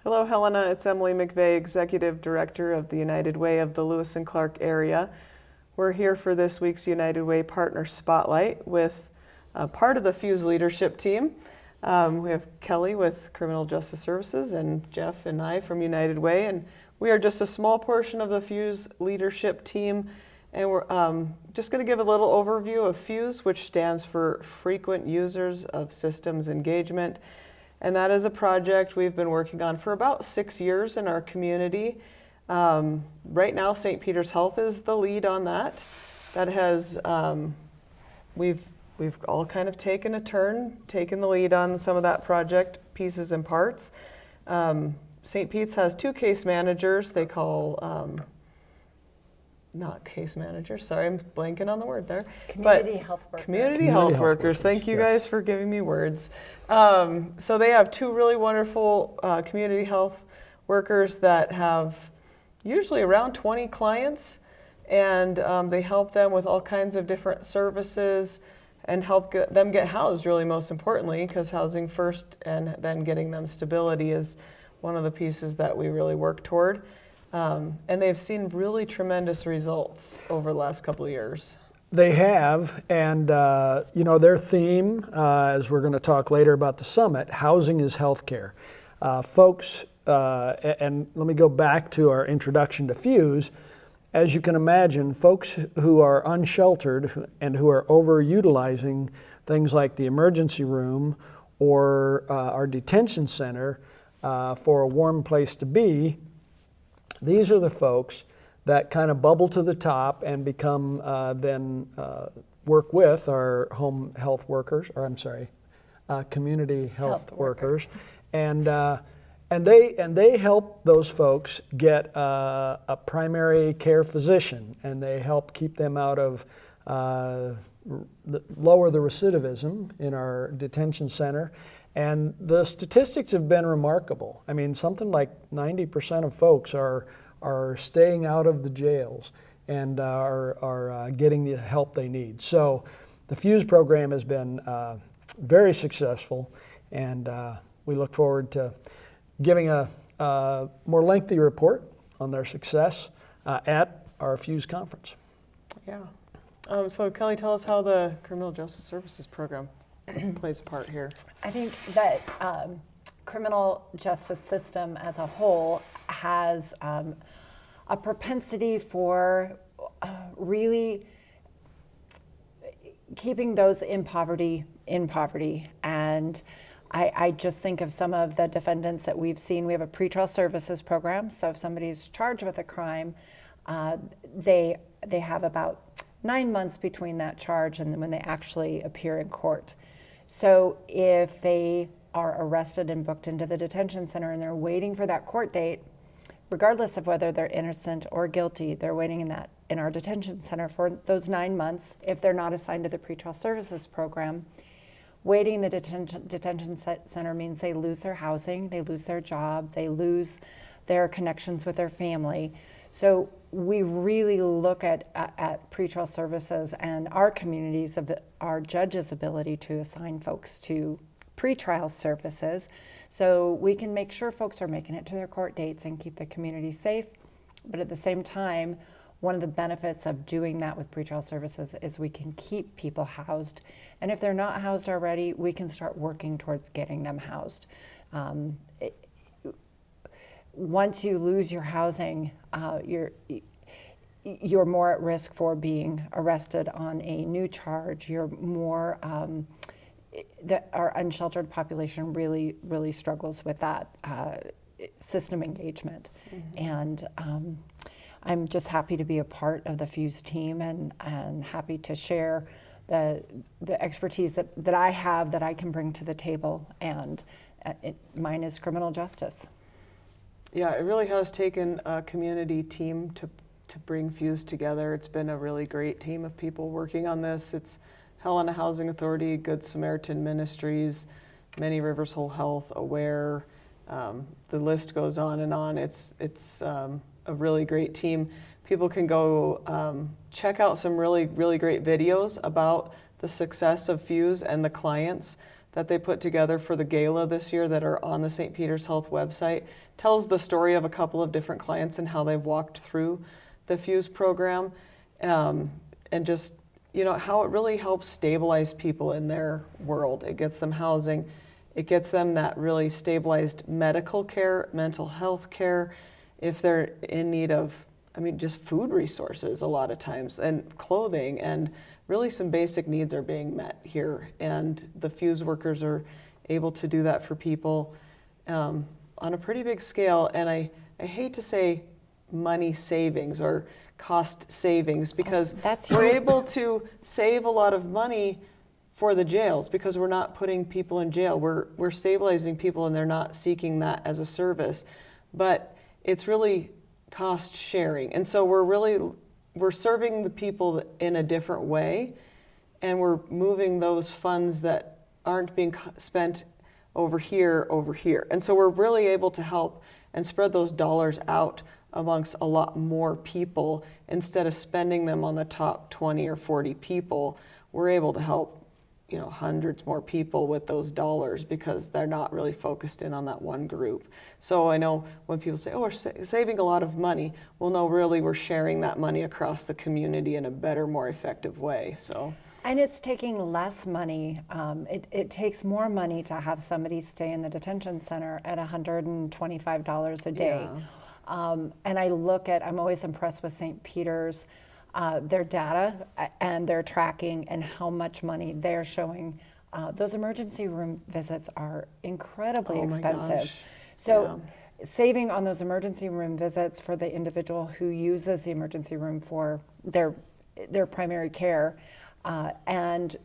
Hello, Helena. It's Emily McVeigh, Executive Director of the United Way of the Lewis and Clark area. We're here for this week's United Way Partner Spotlight with part of the Fuse leadership team. We have Kelly with Criminal Justice Services and Jeff and I from United Way, and we are just a small portion of the Fuse leadership team. And we're just going to give a little overview of Fuse, which stands for Frequent Users of Systems Engagement. And that is a project we've been working on for about 6 years in our community. Right now, St. Peter's Health is the lead on that. That has, we've all kind of taken a turn, taken the lead on some of that project, pieces and parts. St. Pete's has 2 case managers. They call, not case managers, sorry, I'm blanking on the word there. Community health workers. Community health workers. Thank you guys for giving me words. So they have 2 really wonderful community health workers that have usually around 20 clients, and they help them with all kinds of different services and help them get housed, really most importantly, because housing first and then getting them stability is one of the pieces that we really work toward. And they've seen really tremendous results over the last couple of years. They have, and their theme, as we're going to talk later about the summit, housing is healthcare. Folks, and let me go back to our introduction to Fuse. As you can imagine, folks who are unsheltered and who are overutilizing things like the emergency room or our detention center for a warm place to be, these are the folks that kind of bubble to the top and become work with our home health workers, or I'm sorry, community health workers, and they help those folks get a primary care physician, and they help keep them out of lower the recidivism in our detention center. And the statistics have been remarkable. I mean, something like 90% of folks are staying out of the jails and are getting the help they need. So the Fuse program has been very successful, and we look forward to giving a more lengthy report on their success at our Fuse conference. Yeah. So Kelly, tell us how the Criminal Justice Services program plays a part here. I think that criminal justice system as a whole has a propensity for really keeping those in poverty. And I just think of some of the defendants that we've seen. We have a pretrial services program, so if somebody's charged with a crime, they have about 9 months between that charge and when they actually appear in court. So if they are arrested and booked into the detention center and they're waiting for that court date, regardless of whether they're innocent or guilty, they're waiting in our detention center for those 9 months. If they're not assigned to the pretrial services program, waiting in the detention center means they lose their housing, they lose their job, they lose their connections with their family. So we really look at pretrial services and our communities, our judges' ability to assign folks to pretrial services so we can make sure folks are making it to their court dates and keep the community safe. But at the same time, one of the benefits of doing that with pretrial services is we can keep people housed. And if they're not housed already, we can start working towards getting them housed. Once you lose your housing, you're more at risk for being arrested on a new charge. You're more, our unsheltered population really struggles with that system engagement. Mm-hmm. And I'm just happy to be a part of the Fuse team and happy to share the expertise that I have that I can bring to the table, and mine is criminal justice. Yeah, it really has taken a community team to bring Fuse together. It's been a really great team of people working on this. It's Helena Housing Authority, Good Samaritan Ministries, Many Rivers Whole Health, Aware. The list goes on and on. It's a really great team. People can go check out some really great videos about the success of Fuse and the clients that they put together for the gala this year that are on the St. Peter's Health website tells the story of a couple of different clients and how they've walked through the Fuse program, and just, how it really helps stabilize people in their world. It gets them housing, it gets them that really stabilized medical care, mental health care, if they're in need of, just food resources a lot of times, and clothing, and really some basic needs are being met here. And the Fuse workers are able to do that for people on a pretty big scale. And I hate to say money savings or cost savings, because we're able to save a lot of money for the jails because we're not putting people in jail. We're stabilizing people and they're not seeking that as a service. But it's really cost sharing. And so we're serving the people in a different way, and we're moving those funds that aren't being spent over here. And so we're really able to help and spread those dollars out amongst a lot more people instead of spending them on the top 20 or 40 people. We're able to help hundreds more people with those dollars because they're not really focused in on that one group. So I know when people say, we're saving a lot of money, well, no, really, we're sharing that money across the community in a better, more effective way. So. And it's taking less money. It takes more money to have somebody stay in the detention center at $125 a day. Yeah. And I'm always impressed with St. Peter's. Their data and their tracking and how much money they're showing. Those emergency room visits are incredibly expensive. So saving on those emergency room visits for the individual who uses the emergency room for their primary care, and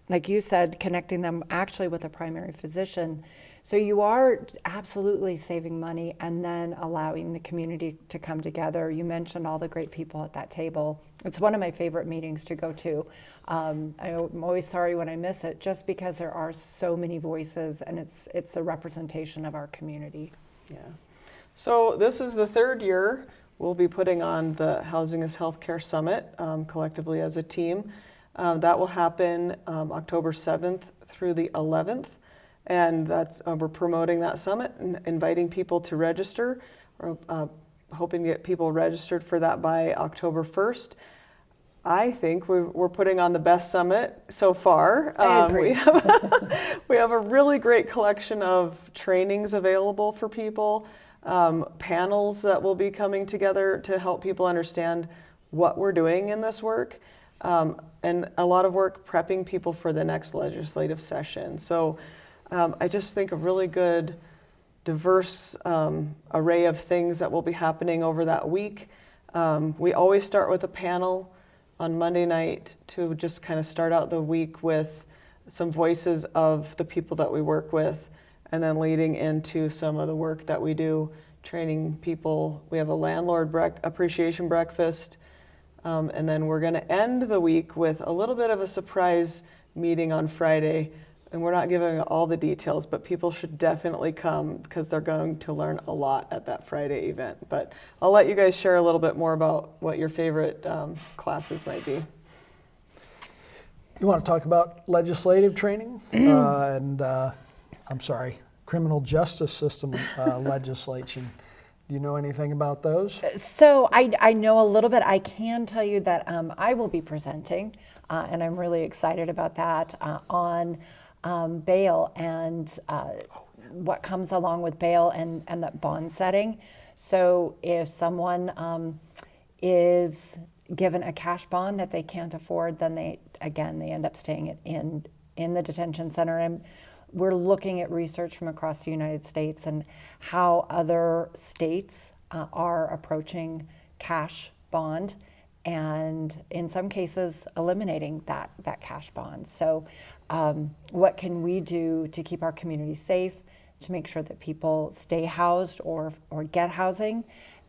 like you said, connecting them actually with a primary physician. So you are absolutely saving money and then allowing the community to come together. You mentioned all the great people at that table. It's one of my favorite meetings to go to. I'm always sorry when I miss it, just because there are so many voices and it's a representation of our community. Yeah. So this is the third year we'll be putting on the Housing is Healthcare Summit collectively as a team. That will happen October 7th through the 11th. And that's we're promoting that summit and inviting people to register. We're hoping to get people registered for that by October 1st. I think we're putting on the best summit so far. I agree. We have a really great collection of trainings available for people, panels that will be coming together to help people understand what we're doing in this work, and a lot of work prepping people for the next legislative session. So I just think a really good, diverse array of things that will be happening over that week. We always start with a panel on Monday night to just kind of start out the week with some voices of the people that we work with, and then leading into some of the work that we do, training people. We have a landlord appreciation breakfast, and then we're going to end the week with a little bit of a surprise meeting on Friday. And we're not giving all the details, but people should definitely come because they're going to learn a lot at that Friday event. But I'll let you guys share a little bit more about what your favorite classes might be. You want to talk about legislative training and criminal justice system legislation. Do you know anything about those? So I know a little bit. I can tell you that I will be presenting, and I'm really excited about that, on bail and what comes along with bail and that bond setting. So if someone is given a cash bond that they can't afford, then they end up staying in the detention center. And we're looking at research from across the United States and how other states are approaching cash bond, and in some cases eliminating that cash bond. So what can we do to keep our community safe, to make sure that people stay housed or get housing,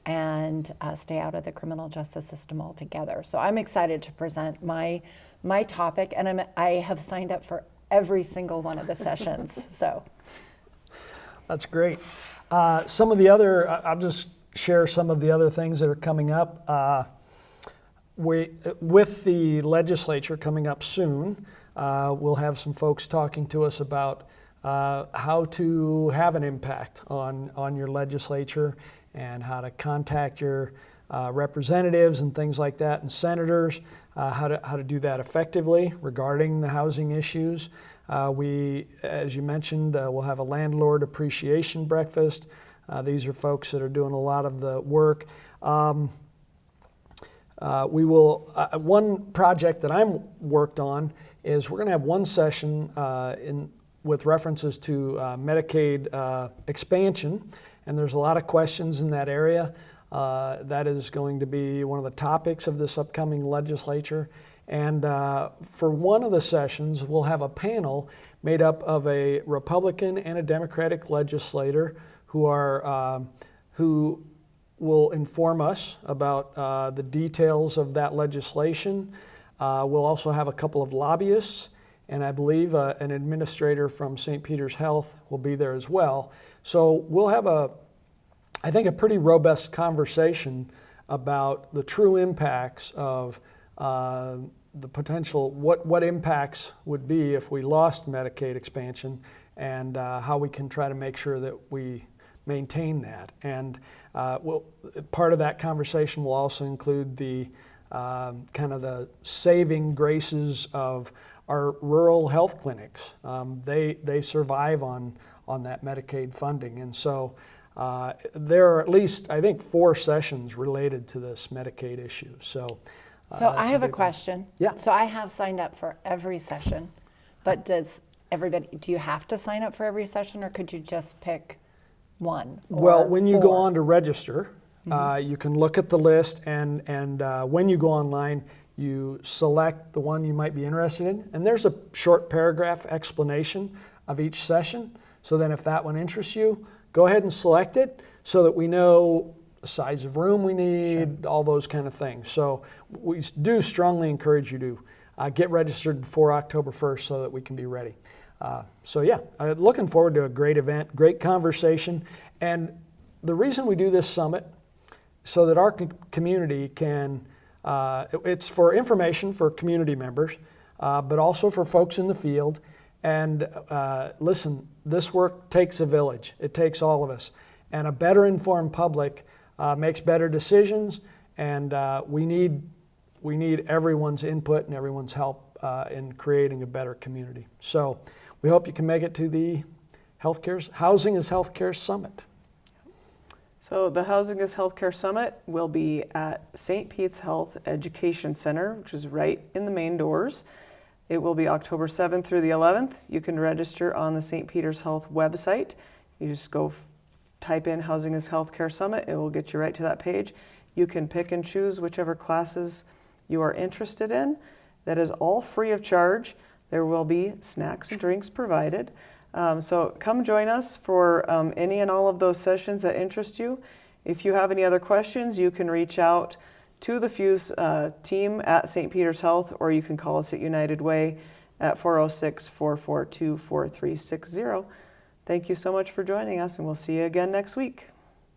and stay out of the criminal justice system altogether? So I'm excited to present my topic, and I have signed up for every single one of the sessions. So that's great. Some of the other, I'll just share some of the other things that are coming up. With the legislature coming up soon, we'll have some folks talking to us about how to have an impact on your legislature and how to contact your representatives and things like that, and senators, how to do that effectively regarding the housing issues. We, as you mentioned, we'll have a landlord appreciation breakfast. These are folks that are doing a lot of the work. We will, one project that I'm worked on is we're going to have one session with references to Medicaid expansion, and there's a lot of questions in that area. That is going to be one of the topics of this upcoming legislature. And for one of the sessions, we'll have a panel made up of a Republican and a Democratic legislator who will inform us about the details of that legislation. We'll also have a couple of lobbyists, and I believe an administrator from St. Peter's Health will be there as well. So we'll have I think a pretty robust conversation about the true impacts of the potential, what impacts would be if we lost Medicaid expansion, and how we can try to make sure that we maintain that. And part of that conversation will also include the kind of the saving graces of our rural health clinics. They survive on that Medicaid funding, and so there are at least, I think, 4 sessions related to this Medicaid issue. So I have a question. Yeah. So I have signed up for every session, but do you have to sign up for every session, or could you just pick one? Well, or when you go 4? on to register, you can look at the list, and when you go online, you select the one you might be interested in, and there's a short paragraph explanation of each session. So then if that one interests you, go ahead and select it so that we know the size of room we need, all those kind of things. So we do strongly encourage you to get registered before October 1st so that we can be ready. So yeah, looking forward to a great event, great conversation. And the reason we do this summit, so that our community can, it's for information for community members, but also for folks in the field. And listen, this work takes a village. It takes all of us. And a better informed public makes better decisions, and we need everyone's input and everyone's help in creating a better community. So we hope you can make it to the Housing is Healthcare Summit. So the Housing is Healthcare Summit will be at St. Pete's Health Education Center, which is right in the main doors. It will be October 7th through the 11th. You can register on the St. Peter's Health website. You just go type in Housing is Healthcare Summit. It will get you right to that page. You can pick and choose whichever classes you are interested in. That is all free of charge. There will be snacks and drinks provided. So come join us for any and all of those sessions that interest you. If you have any other questions, you can reach out to the Fuse team at St. Peter's Health, or you can call us at United Way at 406-442-4360. Thank you so much for joining us, and we'll see you again next week.